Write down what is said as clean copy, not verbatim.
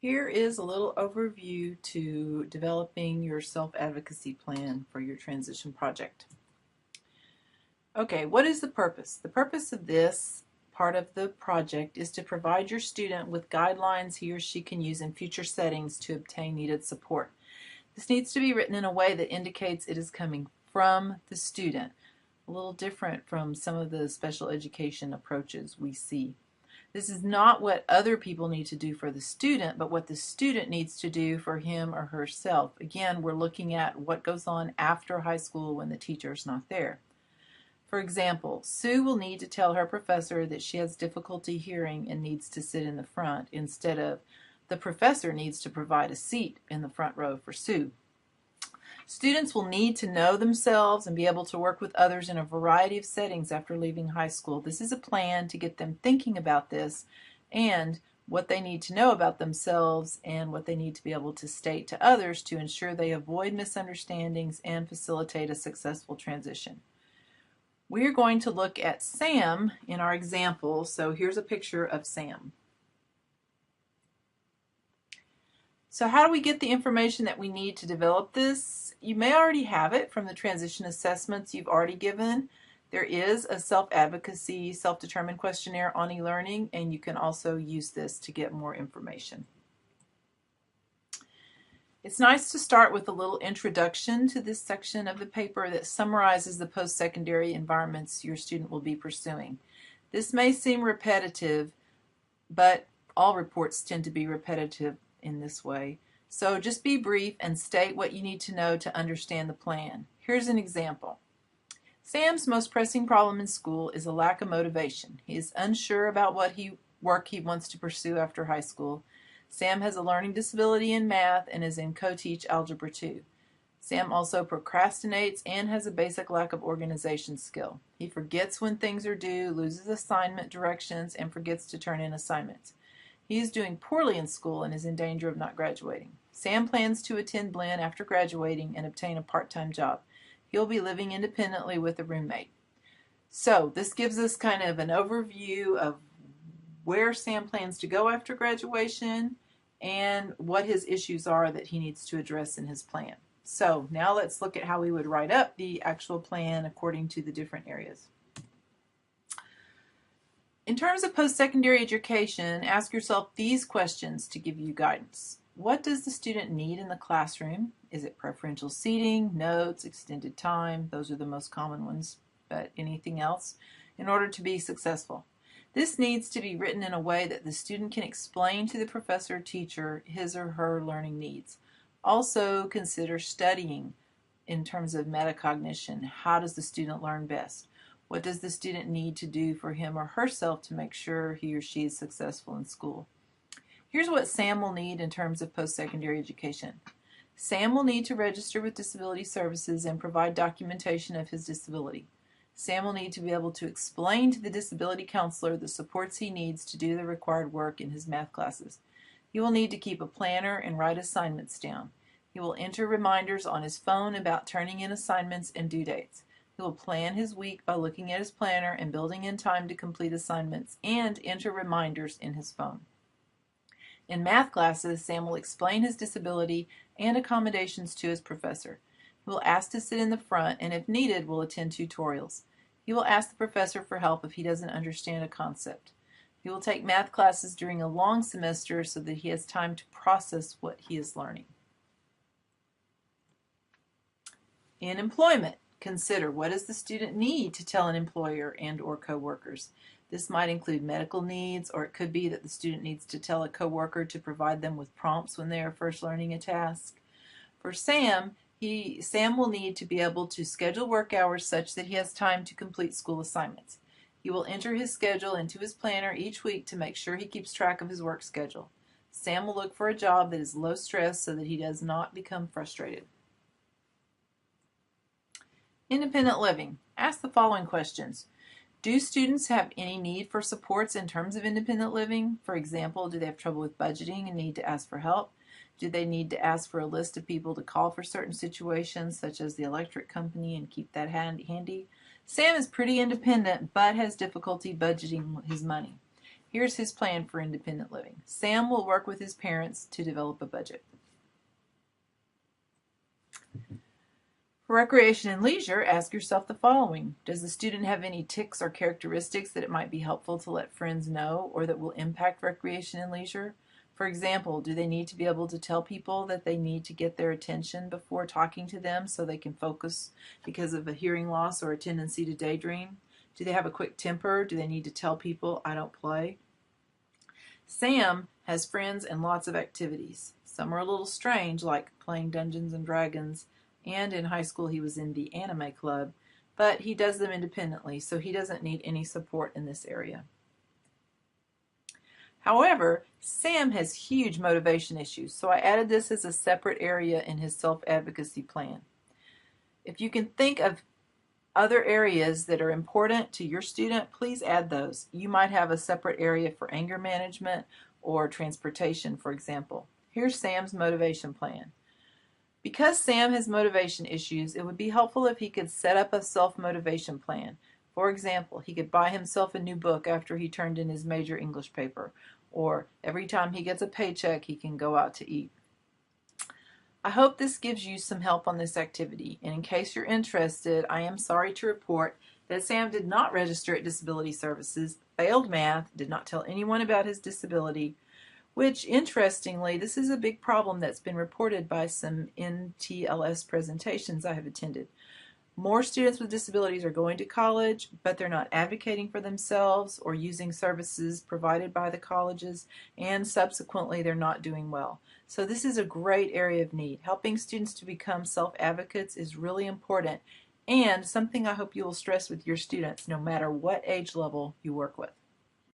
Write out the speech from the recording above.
Here is a little overview to developing your self-advocacy plan for your transition project. Okay, what is the purpose? The purpose of this part of the project is to provide your student with guidelines he or she can use in future settings to obtain needed support. This needs to be written in a way that indicates it is coming from the student, a little different from some of the special education approaches we see. This is not what other people need to do for the student, but what the student needs to do for him or herself. Again, we're looking at what goes on after high school when the teacher is not there. For example, Sue will need to tell her professor that she has difficulty hearing and needs to sit in the front instead of the professor needs to provide a seat in the front row for Sue. Students will need to know themselves and be able to work with others in a variety of settings after leaving high school. This is a plan to get them thinking about this and what they need to know about themselves and what they need to be able to state to others to ensure they avoid misunderstandings and facilitate a successful transition. We're going to look at Sam in our example. So here's a picture of Sam. So how do we get the information that we need to develop this? You may already have it from the transition assessments you've already given. There is a self-advocacy, self-determined questionnaire on eLearning, and you can also use this to get more information. It's nice to start with a little introduction to this section of the paper that summarizes the post-secondary environments your student will be pursuing. This may seem repetitive, but all reports tend to be repetitive in this way. So just be brief and state what you need to know to understand the plan. Here's an example. Sam's most pressing problem in school is a lack of motivation. He is unsure about what work he wants to pursue after high school. Sam has a learning disability in math and is in co-teach Algebra 2. Sam also procrastinates and has a basic lack of organization skill. He forgets when things are due, loses assignment directions, and forgets to turn in assignments. He is doing poorly in school and is in danger of not graduating. Sam plans to attend Blinn after graduating and obtain a part-time job. He'll be living independently with a roommate. So this gives us kind of an overview of where Sam plans to go after graduation and what his issues are that he needs to address in his plan. So now let's look at how we would write up the actual plan according to the different areas. In terms of post-secondary education, ask yourself these questions to give you guidance. What does the student need in the classroom? Is it preferential seating, notes, extended time? Those are the most common ones, but anything else in order to be successful? This needs to be written in a way that the student can explain to the professor or teacher his or her learning needs. Also consider studying in terms of metacognition. How does the student learn best? What does the student need to do for him or herself to make sure he or she is successful in school? Here's what Sam will need in terms of post-secondary education. Sam will need to register with Disability Services and provide documentation of his disability. Sam will need to be able to explain to the disability counselor the supports he needs to do the required work in his math classes. He will need to keep a planner and write assignments down. He will enter reminders on his phone about turning in assignments and due dates. He will plan his week by looking at his planner and building in time to complete assignments and enter reminders in his phone. In math classes, Sam will explain his disability and accommodations to his professor. He will ask to sit in the front and if needed will attend tutorials. He will ask the professor for help if he doesn't understand a concept. He will take math classes during a long semester so that he has time to process what he is learning. In employment, consider what does the student need to tell an employer and or coworkers. This might include medical needs, or it could be that the student needs to tell a coworker to provide them with prompts when they are first learning a task. For Sam, Sam will need to be able to schedule work hours such that he has time to complete school assignments. He will enter his schedule into his planner each week to make sure he keeps track of his work schedule. Sam will look for a job that is low stress so that he does not become frustrated. Independent living. Ask the following questions. Do students have any need for supports in terms of independent living? For example, do they have trouble with budgeting and need to ask for help? Do they need to ask for a list of people to call for certain situations, such as the electric company, and keep that handy? Sam is pretty independent, but has difficulty budgeting his money. Here's his plan for independent living. Sam will work with his parents to develop a budget. For recreation and leisure, ask yourself the following. Does the student have any tics or characteristics that it might be helpful to let friends know or that will impact recreation and leisure? For example, do they need to be able to tell people that they need to get their attention before talking to them so they can focus because of a hearing loss or a tendency to daydream? Do they have a quick temper? Do they need to tell people, I don't play? Sam has friends and lots of activities. Some are a little strange, like playing Dungeons and Dragons, and in high school he was in the anime club, but he does them independently, so he doesn't need any support in this area. However, Sam has huge motivation issues, so I added this as a separate area in his self-advocacy plan. If you can think of other areas that are important to your student, please add those. You might have a separate area for anger management or transportation, for example. Here's Sam's motivation plan. Because Sam has motivation issues, it would be helpful if he could set up a self-motivation plan. For example, he could buy himself a new book after he turned in his major English paper, or every time he gets a paycheck, he can go out to eat. I hope this gives you some help on this activity, and in case you're interested, I am sorry to report that Sam did not register at Disability Services, failed math, did not tell anyone about his disability, which, interestingly, this is a big problem that's been reported by some NTLS presentations I have attended. More students with disabilities are going to college, but they're not advocating for themselves or using services provided by the colleges, and subsequently they're not doing well. So this is a great area of need. Helping students to become self-advocates is really important, and something I hope you will stress with your students no matter what age level you work with.